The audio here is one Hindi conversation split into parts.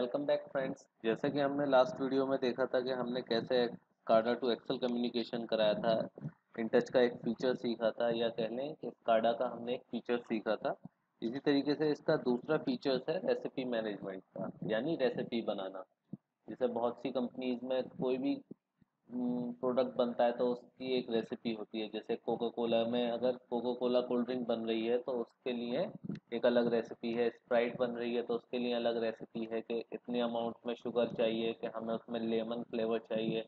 Welcome back friends. जैसे कि हमने लास्ट वीडियो में देखा था कि हमने कैसे स्काडा टू एक्सेल कम्युनिकेशन कराया था। इंटच का एक फीचर सीखा था, या कह लें कि स्काडा का हमने एक फीचर सीखा था। इसी तरीके से इसका दूसरा फीचर्स है रेसिपी मैनेजमेंट का, यानी रेसिपी बनाना। जैसे बहुत सी कंपनीज में कोई भी प्रोडक्ट बनता है तो उसकी एक रेसिपी होती है। जैसे कोका कोला में अगर कोका कोला कोल्ड ड्रिंक बन रही है तो उसके लिए एक अलग रेसिपी है। स्प्राइट बन रही है तो उसके लिए अलग रेसिपी है कि इतने अमाउंट में शुगर चाहिए, कि हमें उसमें लेमन फ्लेवर चाहिए,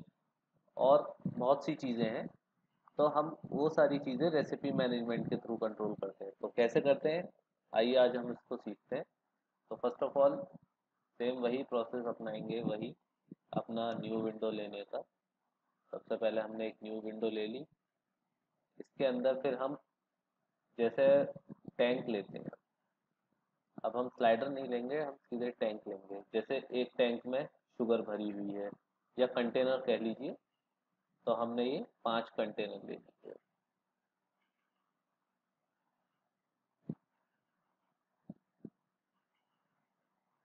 और बहुत सी चीज़ें हैं। तो हम वो सारी चीज़ें रेसिपी मैनेजमेंट के थ्रू कंट्रोल करते हैं। तो कैसे करते हैं, आइए आज हम इसको सीखते हैं। तो फर्स्ट ऑफ ऑल सेम वही प्रोसेस अपनाएंगे, वही अपना न्यू विंडो लेने का। सबसे पहले हमने एक न्यू विंडो ले ली। इसके अंदर फिर हम जैसे टैंक लेते हैं। अब हम स्लाइडर नहीं लेंगे, हम सीधे टैंक लेंगे। जैसे एक टैंक में शुगर भरी हुई है, या कंटेनर कह लीजिए, तो हमने ये 5 कंटेनर ले लिए।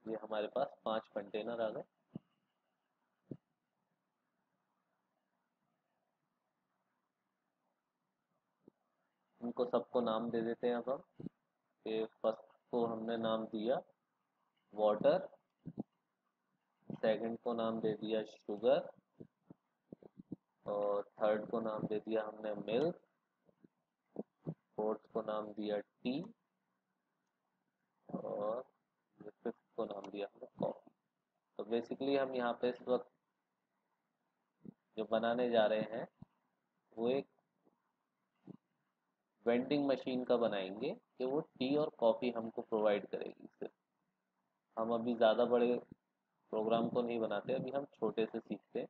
ये हमारे पास 5 कंटेनर आ गए। इनको सबको नाम दे देते हैं। अब हम फर्स्ट को हमने नाम दिया वाटर, सेकंड को नाम दे दिया शुगर, और थर्ड को नाम दे दिया हमने मिल्क, फोर्थ को नाम दिया टी, और फिफ्थ को नाम दिया हमने कॉफी। तो बेसिकली हम यहाँ पे इस वक्त जो बनाने जा रहे हैं वो एक वेंडिंग मशीन का बनाएंगे, कि वो टी और कॉफ़ी हमको प्रोवाइड करेगी। सिर्फ हम अभी ज़्यादा बड़े प्रोग्राम को नहीं बनाते, अभी हम छोटे से सीखते हैं,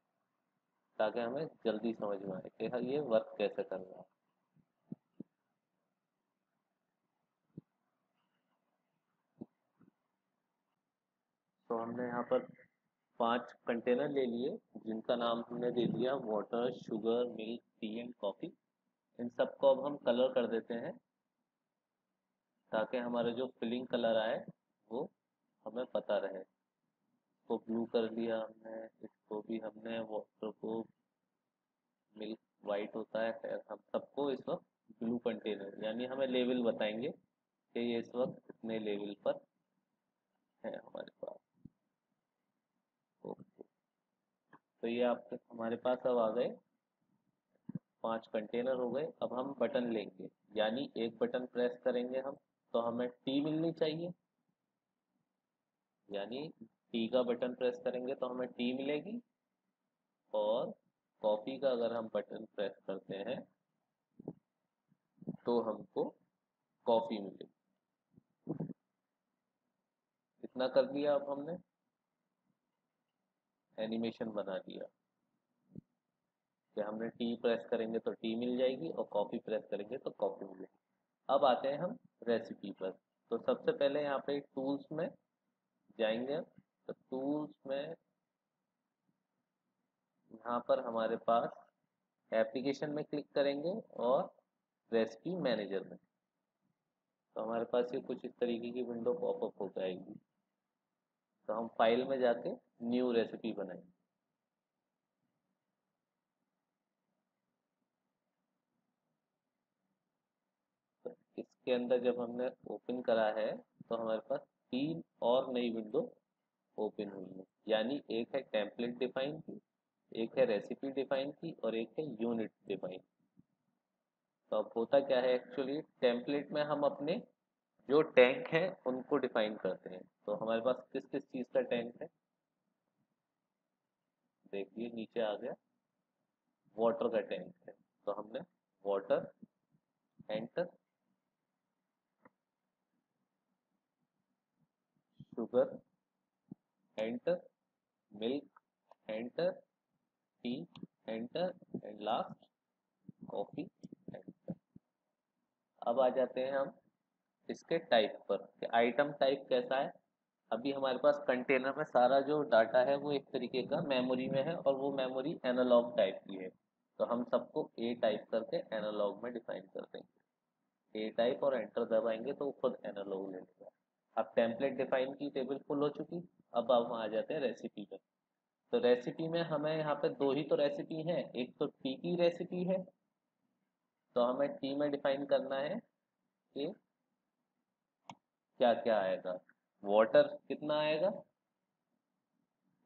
ताकि हमें जल्दी समझ में आए कि हाँ ये वर्क कैसे कर रहा है। तो हमने यहाँ पर 5 कंटेनर ले लिए, जिनका नाम हमने दे दिया water, sugar, milk, tea and coffee. इन सबको अब हम कलर कर देते हैं, ताकि हमारा जो फिलिंग कलर आए वो हमें पता रहे। इसको ब्लू कर लिया हमने, इसको भी हमने, वाटर को मिल्क वाइट होता है। खैर हम सबको इस वक्त ब्लू कंटेनर, यानी हमें लेवल बताएंगे कि ये इस वक्त कितने लेवल पर है हमारे पास। ओके, तो ये आपके हमारे पास अब आ गए 5 कंटेनर हो गए। अब हम बटन लेंगे, यानी एक बटन प्रेस करेंगे हम तो हमें टी मिलनी चाहिए, यानी टी का बटन प्रेस करेंगे तो हमें टी मिलेगी। और कॉफ़ी का अगर हम बटन प्रेस करते हैं तो हमको कॉफ़ी मिलेगी। इतना कर दिया अब हमने, एनिमेशन बना दिया कि हमने टी प्रेस करेंगे तो टी मिल जाएगी, और कॉफ़ी प्रेस करेंगे तो कॉफ़ी मिलेगी। अब आते हैं हम रेसिपी पर। तो सबसे पहले यहाँ पे टूल्स में जाएंगे। तो टूल्स में यहाँ पर हमारे पास एप्लीकेशन में क्लिक करेंगे, और रेसिपी मैनेजर में। तो हमारे पास ये कुछ इस तरीके की विंडो पॉपअप हो जाएगी। तो हम फाइल में जाके न्यू रेसिपी बनाएंगे। तो इसके अंदर जब हमने ओपन करा है तो हमारे पास 3 और नई विंडो ओपन हुई है। यानी एक है टेम्पलेट डिफाइन की, एक है रेसिपी डिफाइन की, और एक है यूनिट डिफाइन। तो अब होता क्या है, एक्चुअली टेम्पलेट में हम अपने जो टैंक हैं उनको डिफाइन करते हैं। तो हमारे पास किस किस चीज़ का टैंक है, देखिए नीचे आ गया, वाटर का टैंक है। तो हमने water enter, sugar enter, milk enter, T enter, and last coffee enter. अब आ जाते हैं हम इसके टाइप पर, कि आइटम टाइप कैसा है। अभी हमारे पास कंटेनर में सारा जो डाटा है वो एक तरीके का मेमोरी में है, और वो मेमोरी एनालॉग टाइप की है। तो हम सबको ए टाइप करके एनालॉग में डिफाइन कर देंगे। ए टाइप और एंटर दबाएंगे तो वो खुद एनालॉग ले लेगा। अब टेम्पलेट डिफाइन की टेबल फुल हो चुकी। अब हम आ जाते हैं रेसिपी पे। तो रेसिपी में हमें यहाँ पे दो ही तो रेसिपी है, एक तो टी की रेसिपी है, तो हमें टी में डिफाइन करना है कि क्या क्या आएगा। वाटर कितना आएगा,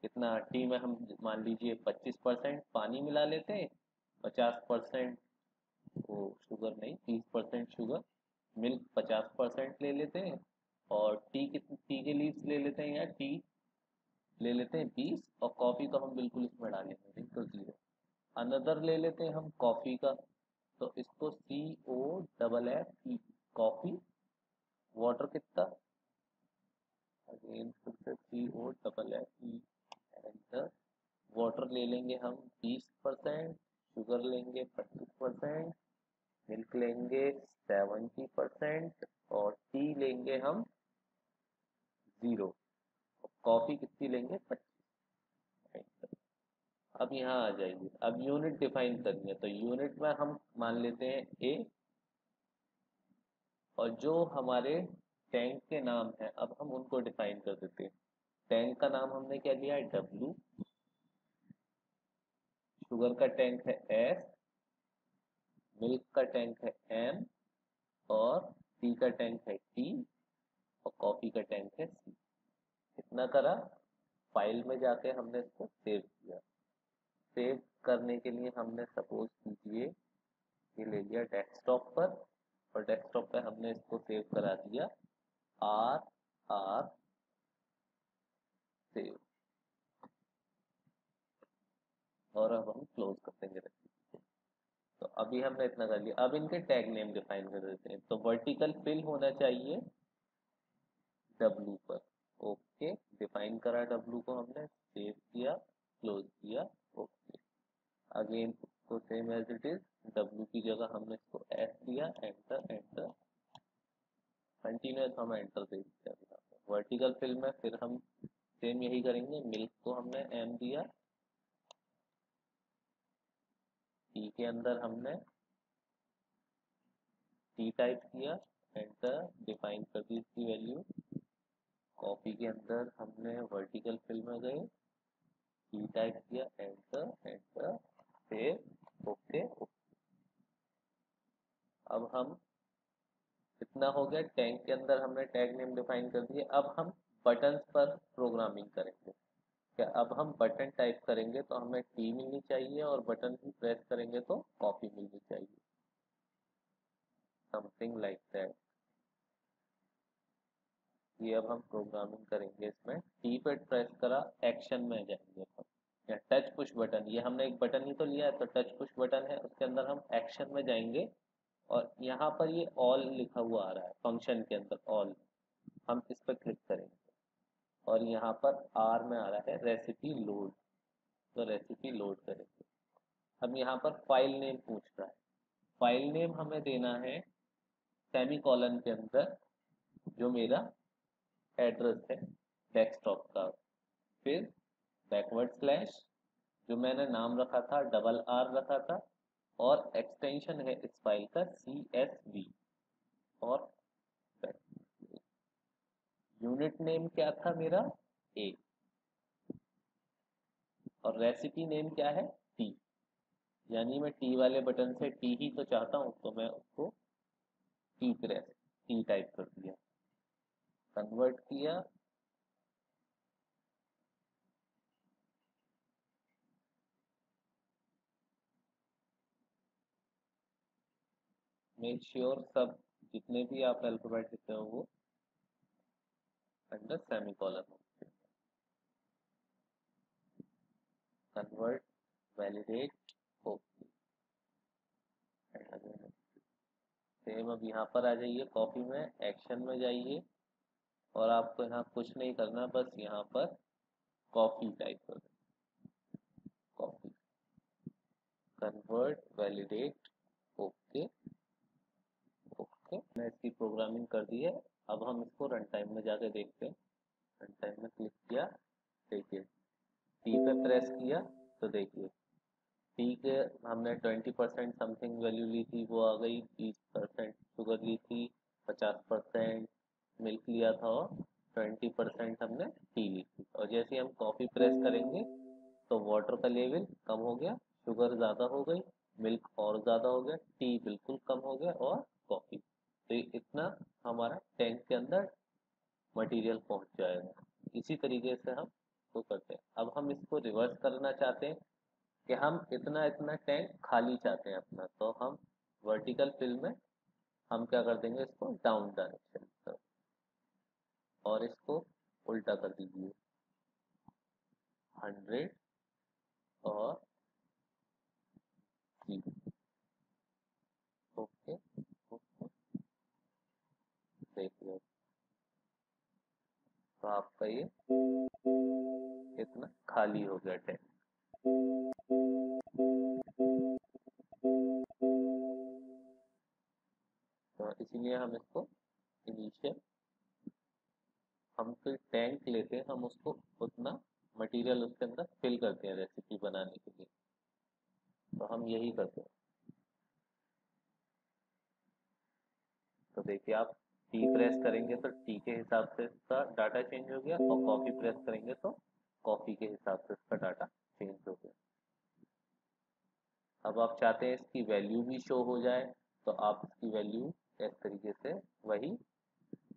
कितना टी में हम मान लीजिए 25% पानी मिला लेते हैं, 50% वो शुगर नहीं, 30% शुगर, मिल्क 50% ले लेते हैं, और टी कितनी, टी के लीव्स ले लेते हैं या टी ले लेते हैं 20, और कॉफ़ी तो हम बिल्कुल इसमें डालेंगे नहीं, तो 0। अनदर ले लेते हैं हम कॉफ़ी का, तो इसको COFF कॉफ़ी। वाटर कितना, अगेन फिर से COFF एंटर। वाटर ले लेंगे हम 20%, शुगर लेंगे 25%, मिल्क लेंगे 70%, और टी लेंगे हम 0। कॉफ़ी कितनी लेंगे 25। अब यहाँ आ जाइए, अब यूनिट डिफाइन करनी है, तो यूनिट में हम मान लेते हैं ए, और जो हमारे टैंक के नाम है अब हम उनको डिफाइन कर देते हैं। टैंक का नाम हमने क्या लिया है, W। शुगर का टैंक है S, मिल्क का टैंक है M, और टी का टैंक है T, और कॉफी का टैंक है C। इतना करा, फाइल में जाके हमने इसको सेव किया। सेव करने के लिए हमने सपोज कीजिए ये ले लिया डेस्कटॉप पर, और डेस्कटॉप पे हमने इसको सेव करा दिया आर आर सेव, और अब हम क्लोज कर देंगे रेसिपी को। तो अभी हमने इतना कर लिया, अब इनके टैग नेम डिफाइन कर देते हैं। तो वर्टिकल फिल होना चाहिए W पर, ओके, डिफाइन करा W को हमने, सेव किया, क्लोज किया, ओके। अगेन उसको same as it is, W की जगह हमने इसको S दिया, एंटर एंटर, कंटिन्यूस हम एंटर दे दिया। वर्टिकल फिल में फिर हम सेम यही करेंगे, मिल्क को हमने M दिया, टी के अंदर हमने टी टाइप किया, एंटर, डिफाइन कर दी इसकी वैल्यू। कॉपी के अंदर हमने वर्टिकल फिल में गए, टी टाइप किया, एंटर एंटर, सेव, ओके। अब हम, इतना हो गया, टैंक के अंदर हमने टैग नेम डिफाइन कर दिए। अब हम बटन्स पर प्रोग्रामिंग करेंगे। क्या, अब हम बटन टाइप करेंगे तो हमें टी मिलनी चाहिए, और बटन की प्रेस करेंगे तो कॉपी मिलनी चाहिए, समथिंग लाइक दैट। ये अब हम प्रोग्रामिंग करेंगे इसमें। टी पे प्रेस करा, एक्शन में जाएंगे हम, या टच पुश बटन, ये हमने एक बटन ही तो लिया है, तो टच पुश बटन है, उसके अंदर हम एक्शन में जाएंगे, और यहाँ पर ये ऑल लिखा हुआ आ रहा है फंक्शन के अंदर, ऑल, हम इस पर क्लिक करेंगे, और यहाँ पर आर में आ रहा है रेसिपी लोड, तो रेसिपी लोड करेंगे। अब यहाँ पर फाइल नेम पूछ रहा है, फाइल नेम हमें देना है सेमी कॉलन के अंदर जो मेरा एड्रेस है डेस्कटॉप का, फिर बैकवर्ड स्लैश, जो मैंने नाम रखा था RR रखा था, और एक्सटेंशन है इस फाइल का CSV, और यूनिट नेम क्या था मेरा A, और रेसिपी नेम क्या है टी, यानी मैं टी वाले बटन से टी ही तो चाहता हूँ, तो मैं उसको टी प्रेस, टी टाइप कर दिया, कन्वर्ट किया, मेक श्योर सब जितने भी आप अल्फाबेट लिखते हो वो अंडर सेमी कॉलन हो, कन्वर्ट, वैलिडेट, ओके। सेम अब यहाँ पर आ जाइए, कॉपी में एक्शन में जाइए, और आपको यहाँ कुछ नहीं करना, बस यहाँ पर कॉपी टाइप कर, copy, convert, validate, okay, okay. मैंने इसकी प्रोग्रामिंग कर दी है। अब हम इसको रन टाइम में जाके देखते हैं। रन टाइम में क्लिक किया, देखिए टी पे प्रेस किया, तो देखिए टी के हमने 20% समथिंग वैल्यू ली थी, वो आ गई। 30% शुगर ली थी, 50% मिल्क लिया था, और 20% हमने टी लिखी, और जैसे हम कॉफ़ी प्रेस करेंगे तो वाटर का लेवल कम हो गया, शुगर ज़्यादा हो गई, मिल्क और ज़्यादा हो गया, टी बिल्कुल कम हो गया, और कॉफ़ी। तो इतना हमारा टैंक के अंदर मटेरियल पहुंच जाएगा। इसी तरीके से हम तो करते हैं। अब हम इसको रिवर्स करना चाहते हैं कि हम इतना इतना टैंक खाली चाहते हैं अपना, तो हम वर्टिकल फिल में हम क्या कर देंगे, इसको डाउन डायरेक्शन और इसको उल्टा कर दीजिए 100 और 0। ओके, ओके, देखिए तो आपका ये इतना खाली हो गया टैंक। तो इसीलिए हम इसको इनिशियल हम फिर टैंक लेते हैं, हम उसको उतना मटेरियल उसके अंदर फिल करते हैं रेसिपी बनाने के लिए। तो हम यही करते हैं। तो देखिए आप टी प्रेस करेंगे तो टी के हिसाब से इसका डाटा चेंज हो गया, और कॉफ़ी प्रेस करेंगे तो कॉफ़ी के हिसाब से इसका डाटा चेंज हो गया। अब आप चाहते हैं इसकी वैल्यू भी शो हो जाए, तो आप इसकी वैल्यू इस तरीके से वही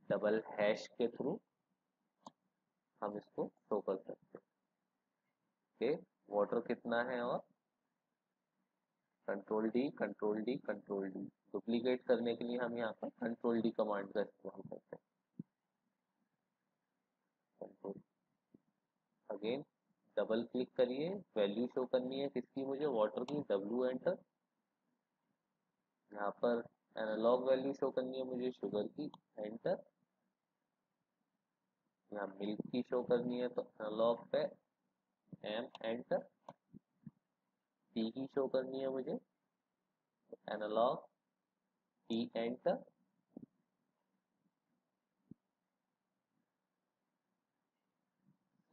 डबल हैश के थ्रू हम इसको शो कर सकते हैं कि वाटर कितना है, और control D control D control D duplicate करने के लिए हम यहाँ पर कंट्रोल डी कमांड का इस्तेमाल करते हैं। कंट्रोल अगेन डबल क्लिक करिए, वैल्यू शो करनी है किसकी, मुझे वाटर की, डब्ल्यू एंटर। यहाँ पर एनालॉग वैल्यू शो करनी है मुझे शुगर की, एंटर। यहाँ मिल्क की शो करनी है तो एनालॉग पे एम, एंटर। टी की शो करनी है मुझे, analogue T, enter.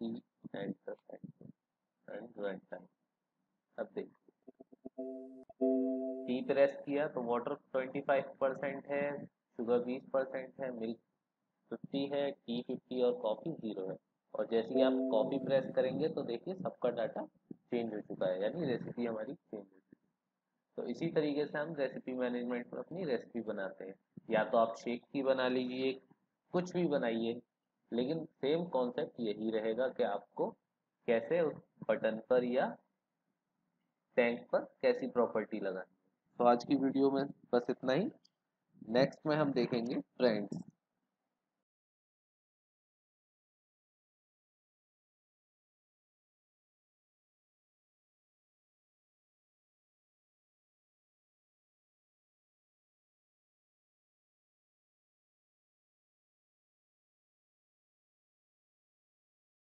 T, enter, enter and run time. अब देखिए टी प्रेस किया तो वाटर 25% है, शुगर 20% है, मिल्क 50 है, टी 50 और कॉफ़ी 0 है। और जैसे ही आप कॉफ़ी प्रेस करेंगे तो देखिए सबका डाटा चेंज हो चुका है, यानी रेसिपी हमारी चेंज हो चुकी है। तो इसी तरीके से हम रेसिपी मैनेजमेंट में अपनी रेसिपी बनाते हैं। या तो आप शेक की बना लीजिए, कुछ भी बनाइए, लेकिन सेम कॉन्सेप्ट यही रहेगा कि आपको कैसे उस बटन पर या टैंक पर कैसी प्रॉपर्टी लगानी है। तो आज की वीडियो में बस इतना ही। नेक्स्ट में हम देखेंगे ट्रेंड्स।